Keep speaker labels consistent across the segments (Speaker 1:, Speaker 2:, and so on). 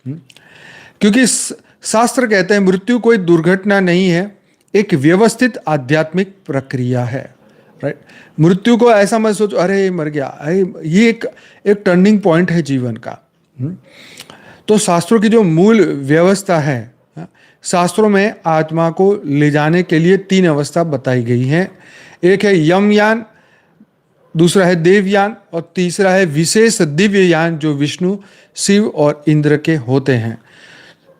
Speaker 1: क्योंकि शास्त्र कहते हैं मृत्यु कोई दुर्घटना नहीं है, एक व्यवस्थित आध्यात्मिक प्रक्रिया है। राइट, मृत्यु को ऐसा मत सोचो अरे मर गया, अरे ये एक टर्निंग पॉइंट है जीवन का। तो शास्त्रों की जो मूल व्यवस्था है, शास्त्रों में आत्मा को ले जाने के लिए 3 अवस्था बताई गई हैं। एक है यमयान, दूसरा है देवयान और तीसरा है विशेष दिव्य यान जो विष्णु, शिव और इंद्र के होते हैं।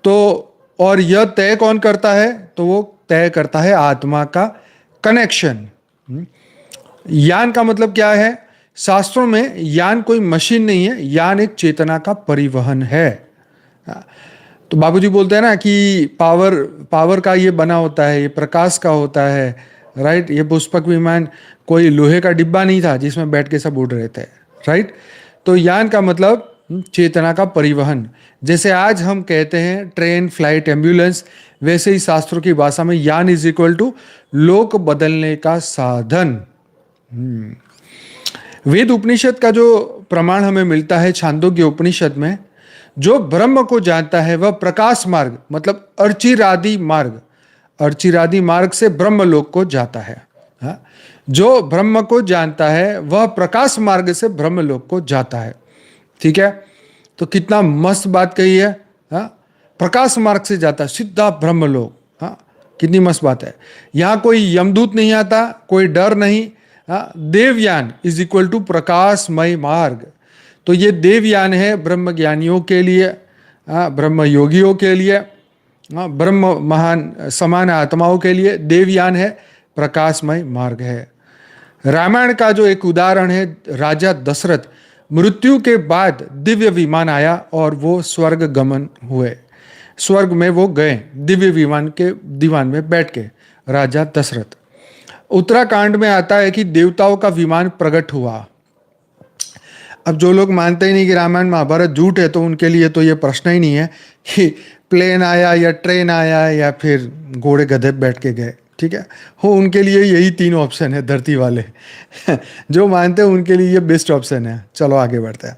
Speaker 1: तो और यह तय कौन करता है? तो वो तय करता है आत्मा का कनेक्शन। यान का मतलब क्या है? शास्त्रों में यान कोई मशीन नहीं है, यान एक चेतना का परिवहन है। तो बाबूजी बोलते हैं ना कि पावर का ये बना होता है, ये प्रकाश का होता है। राइट, ये पुष्पक विमान कोई लोहे का डिब्बा नहीं था जिसमें बैठ के सब उड़ रहे थे। राइट, तो यान का मतलब चेतना का परिवहन। जैसे आज हम कहते हैं ट्रेन, फ्लाइट, एम्बुलेंस, वैसे ही शास्त्रों की भाषा में यान इज इक्वल टू लोक बदलने का साधन। वेद उपनिषद का जो प्रमाण हमें मिलता है छांदोग्य उपनिषद में, जो ब्रह्म को जानता है वह प्रकाश मार्ग मतलब अर्चिरादि मार्ग, अर्चिरादि मार्ग से ब्रह्म लोक को जाता है। जो ब्रह्म को जानता है वह प्रकाश मार्ग से ब्रह्म लोक को जाता है। ठीक है, तो कितना मस्त बात कही है। प्रकाश मार्ग से जाता है सीधा ब्रह्म लोक। कितनी मस्त बात है। यहाँ कोई यमदूत नहीं आता, कोई डर नहीं। देवयान इज इक्वल टू प्रकाशमय मार्ग। तो ये देवयान है ब्रह्म ज्ञानियों के लिए, ब्रह्म योगियों के लिए, ब्रह्म महान समान आत्माओं के लिए देवयान है, प्रकाशमय मार्ग है। रामायण का जो एक उदाहरण है, राजा दशरथ मृत्यु के बाद दिव्य विमान आया और वो स्वर्ग गमन हुए, स्वर्ग में वो गए दिव्य विमान के दीवान में बैठ के, राजा दशरथ। उत्तराखंड में आता है कि देवताओं का विमान प्रकट हुआ। अब जो लोग मानते ही नहीं कि रामायण महाभारत झूठ है, तो उनके लिए तो ये प्रश्न ही नहीं है कि प्लेन आया या ट्रेन आया या फिर घोड़े गधे बैठ के गए। ठीक है, हो उनके लिए यही 3 ऑप्शन है धरती वाले जो मानते हैं उनके लिए ये बेस्ट ऑप्शन है। चलो आगे बढ़ते हैं।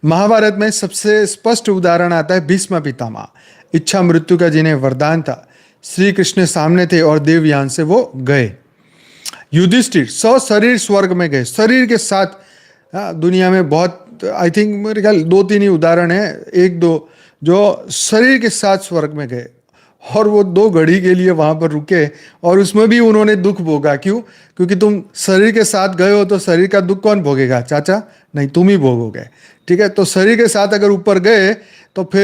Speaker 1: महाभारत में सबसे स्पष्ट उदाहरण आता है भीष्म पितामह, इच्छा मृत्यु का जिन्हें वरदान था। श्री कृष्ण सामने थे और देवयान से वो गए। युधिष्ठिर सशरीर स्वर्ग में गए, शरीर के साथ। दुनिया में बहुत आई थिंक मेरे ख्याल 2-3 ही उदाहरण है, 1-2 जो शरीर के साथ स्वर्ग में गए और वो 2 घड़ी के लिए वहां पर रुके और उसमें भी उन्होंने दुख भोगा। क्यों? क्योंकि तुम शरीर के साथ गए हो तो शरीर का दुख कौन भोगेगा? चाचा नहीं, तुम ही भोगोगे। ठीक है, तो शरीर के साथ अगर ऊपर गए तो फिर